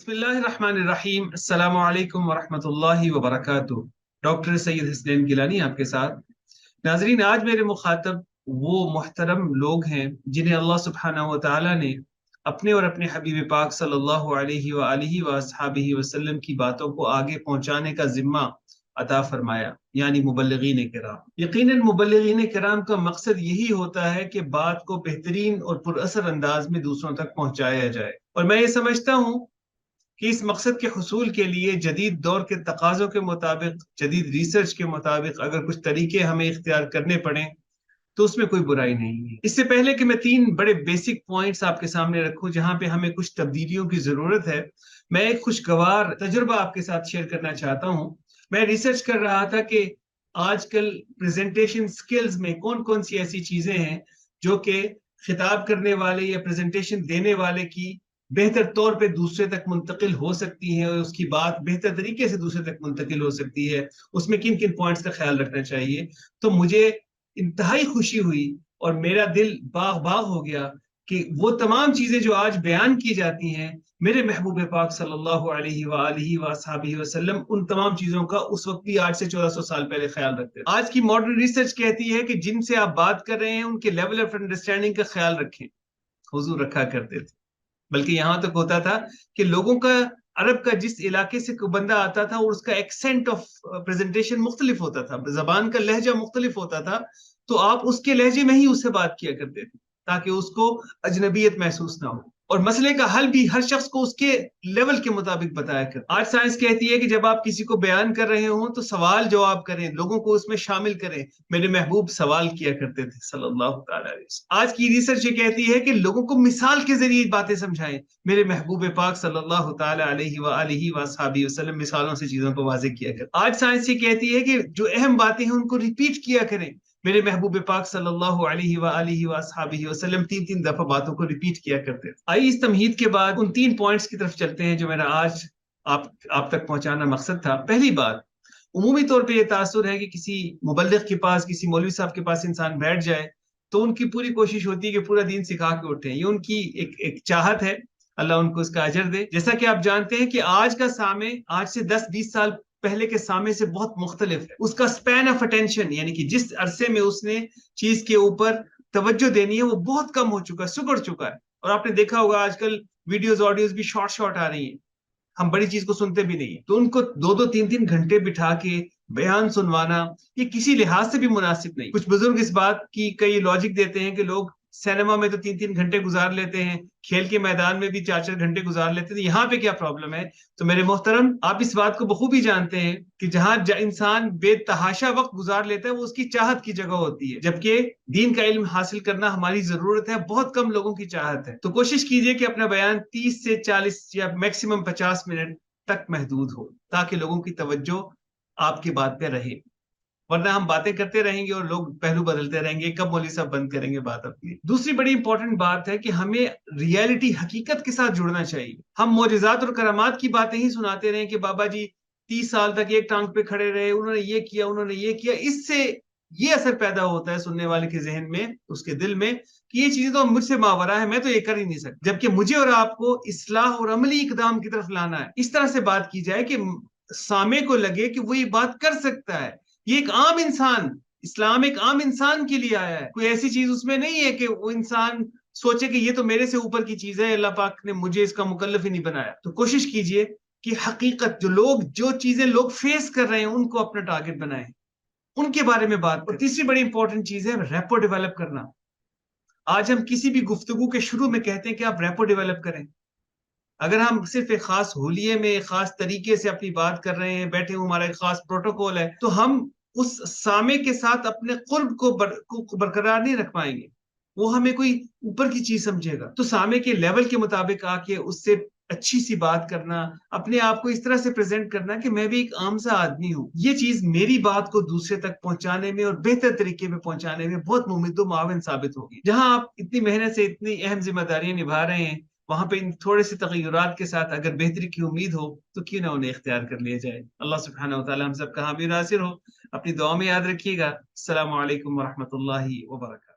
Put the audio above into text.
بسم اللہ الرحمن الرحیم۔ السلام علیکم ورحمۃ اللہ وبرکاتہ۔ ڈاکٹر سید حسنین گیلانی آپ کے ساتھ۔ ناظرین، آج میرے مخاطب وہ محترم لوگ ہیں جنہیں اللہ سبحانہ و تعالی نے اپنے اور اپنے حبیب پاک صلی اللہ علیہ وآلہ وصحبہ وسلم کی باتوں کو آگے پہنچانے کا ذمہ عطا فرمایا، یعنی مبلغین کرام۔ یقیناً مبلغین کرام کا مقصد یہی ہوتا ہے کہ بات کو بہترین اور پر اثر انداز میں دوسروں تک پہنچایا جائے، اور میں یہ سمجھتا ہوں کہ اس مقصد کے حصول کے لیے جدید دور کے تقاضوں کے مطابق، جدید ریسرچ کے مطابق اگر کچھ طریقے ہمیں اختیار کرنے پڑیں تو اس میں کوئی برائی نہیں ہے۔ اس سے پہلے کہ میں 3 بڑے بیسک پوائنٹس آپ کے سامنے رکھوں جہاں پہ ہمیں کچھ تبدیلیوں کی ضرورت ہے، میں ایک خوشگوار تجربہ آپ کے ساتھ شیئر کرنا چاہتا ہوں۔ میں ریسرچ کر رہا تھا کہ آج کل پریزنٹیشن سکلز میں کون کون سی ایسی چیزیں ہیں جو کہ خطاب کرنے والے یا پریزنٹیشن دینے والے کی بہتر طور پہ دوسرے تک منتقل ہو سکتی ہے، اور اس کی بات بہتر طریقے سے دوسرے تک منتقل ہو سکتی ہے، اس میں کن کن پوائنٹس کا خیال رکھنا چاہیے۔ تو مجھے انتہائی خوشی ہوئی اور میرا دل باغ باغ ہو گیا کہ وہ تمام چیزیں جو آج بیان کی جاتی ہیں، میرے محبوب پاک صلی اللہ علیہ وآلہ وصحبہ وسلم ان تمام چیزوں کا اس وقت بھی آج سے 1400 سال پہلے خیال رکھتے تھے۔ آج کی ماڈرن ریسرچ کہتی ہے کہ جن سے آپ بات کر رہے ہیں ان کے لیول آف انڈرسٹینڈنگ کا خیال رکھیں۔ حضور رکھا کرتے تھے، بلکہ یہاں تک ہوتا تھا کہ لوگوں کا، عرب کا جس علاقے سے کوئی بندہ آتا تھا اور اس کا ایکسنٹ آف پریزنٹیشن مختلف ہوتا تھا، زبان کا لہجہ مختلف ہوتا تھا، تو آپ اس کے لہجے میں ہی اس سے بات کیا کرتے تھے تاکہ اس کو اجنبیت محسوس نہ ہو، اور مسئلے کا حل بھی ہر شخص کو اس کے لیول کے مطابق بتایا کرتے۔ آج سائنس کہتی ہے کہ جب آپ کسی کو بیان کر رہے ہوں تو سوال جواب کریں، لوگوں کو اس میں شامل کریں۔ میرے محبوب سوال کیا کرتے تھے صلی اللہ تعالی علیہ وسلم۔ آج کی ریسرچ یہ کہتی ہے کہ لوگوں کو مثال کے ذریعے باتیں سمجھائیں۔ میرے محبوب پاک صلی اللہ تعالی علیہ وآلہ وصحبہ وسلم مثالوں سے چیزوں کو واضح کیا کریں۔ آج سائنس یہ کہتی ہے کہ جو اہم باتیں ہیں ان کو ریپیٹ کیا کریں۔ میرے محبوب پاک صلی اللہ علیہ وآلہ وصحبہ وسلم 3 دفعہ باتوں کو ریپیٹ کیا کرتے ہیں۔ آئیے اس تمہید کے بعد ان 3 پوائنٹس کی طرف چلتے ہیں جو میرا آج آپ تک پہنچانا مقصد تھا۔ پہلی بات، عمومی طور پہ یہ تاثر ہے کہ کسی مبلغ کے پاس، کسی مولوی صاحب کے پاس انسان بیٹھ جائے تو ان کی پوری کوشش ہوتی ہے کہ پورا دین سکھا کے اٹھیں۔ یہ ان کی ایک چاہت ہے، اللہ ان کو اس کا اجر دے۔ جیسا کہ آپ جانتے ہیں کہ آج کا سامع آج سے 10-20 سال پہلے کے سامع سے بہت مختلف ہے۔ اس کا سپین آف اٹینشن، یعنی کہ جس عرصے میں اس نے چیز کے اوپر توجہ دینی ہے، وہ بہت کم ہو چکا ہے، سکڑ چکا ہے۔ اور آپ نے دیکھا ہوگا آج کل ویڈیوز آڈیوز بھی شارٹ آ رہی ہیں، ہم بڑی چیز کو سنتے بھی نہیں ہیں، تو ان کو 2-3 گھنٹے بٹھا کے بیان سنوانا یہ کسی لحاظ سے بھی مناسب نہیں۔ کچھ بزرگ اس بات کی کئی لاجک دیتے ہیں کہ لوگ سینما میں تو 3 گھنٹے گزار لیتے ہیں، کھیل کے میدان میں بھی 4 گھنٹے گزار لیتے ہیں، یہاں پہ کیا پرابلم ہے؟ تو میرے محترم، آپ اس بات کو بخوبی جانتے ہیں کہ جہاں انسان بے تحاشا وقت گزار لیتا ہے وہ اس کی چاہت کی جگہ ہوتی ہے، جبکہ دین کا علم حاصل کرنا ہماری ضرورت ہے، بہت کم لوگوں کی چاہت ہے۔ تو کوشش کیجئے کہ اپنا بیان 30 سے 40 یا میکسیمم 50 منٹ تک محدود ہو، تاکہ لوگوں کی توجہ آپ کی بات پہ رہے، ورنہ ہم باتیں کرتے رہیں گے اور لوگ پہلو بدلتے رہیں گے، کب مولوی صاحب بند کریں گے بات اپنی۔ دوسری بڑی امپورٹنٹ بات ہے کہ ہمیں ریئلٹی، حقیقت کے ساتھ جڑنا چاہیے۔ ہم معجزات اور کرامات کی باتیں ہی سناتے رہیں کہ بابا جی 30 سال تک ایک ٹانگ پہ کھڑے رہے، انہوں نے یہ کیا، انہوں نے یہ کیا، اس سے یہ اثر پیدا ہوتا ہے سننے والے کے ذہن میں، اس کے دل میں، کہ یہ چیزیں تو مجھ سے ماورا ہے، میں تو یہ کر ہی نہیں سکتا، جبکہ مجھے اور آپ کو اصلاح اور عملی اقدام کی طرف لانا ہے۔ اس طرح سے بات کی جائے کہ سامع کو لگے کہ وہ یہ بات کر سکتا ہے۔ یہ ایک عام انسان، اسلام ایک عام انسان کے لیے آیا ہے، کوئی ایسی چیز اس میں نہیں ہے کہ وہ انسان سوچے کہ یہ تو میرے سے اوپر کی چیز ہے، اللہ پاک نے مجھے اس کا مکلف ہی نہیں بنایا۔ تو کوشش کیجئے کہ حقیقت، جو چیزیں لوگ فیس کر رہے ہیں ان کو اپنا ٹارگٹ بنائیں، ان کے بارے میں بات کریں۔ تیسری بڑی امپورٹنٹ چیز ہے ریپو ڈیولپ کرنا۔ آج ہم کسی بھی گفتگو کے شروع میں کہتے ہیں کہ آپ ریپو ڈیولپ کریں۔ اگر ہم صرف ایک خاص ہولیے میں ایک خاص طریقے سے اپنی بات کر رہے ہیں، بیٹھے ہوئے ہمارا ایک خاص پروٹوکول ہے، تو ہم اس سامع کے ساتھ اپنے قرب کو برقرار نہیں رکھ پائیں گے، وہ ہمیں کوئی اوپر کی چیز سمجھے گا۔ تو سامع کے لیول کے مطابق آ کے اس سے اچھی سی بات کرنا، اپنے آپ کو اس طرح سے پریزنٹ کرنا کہ میں بھی ایک عام سا آدمی ہوں، یہ چیز میری بات کو دوسرے تک پہنچانے میں اور بہتر طریقے میں پہنچانے میں بہت ممد و معاون ثابت ہوگی۔ جہاں آپ اتنی محنت سے اتنی اہم ذمہ داریاں نبھا رہے ہیں، وہاں پہ ان تھوڑے سے تغیرات کے ساتھ اگر بہتری کی امید ہو تو کیوں نہ انہیں اختیار کر لیا جائے۔ اللہ سبحانہ و تعالی ہم سب کا حامی ناصر ہو۔ اپنی دعا میں یاد رکھیے گا۔ السلام علیکم ورحمۃ اللہ وبرکاتہ۔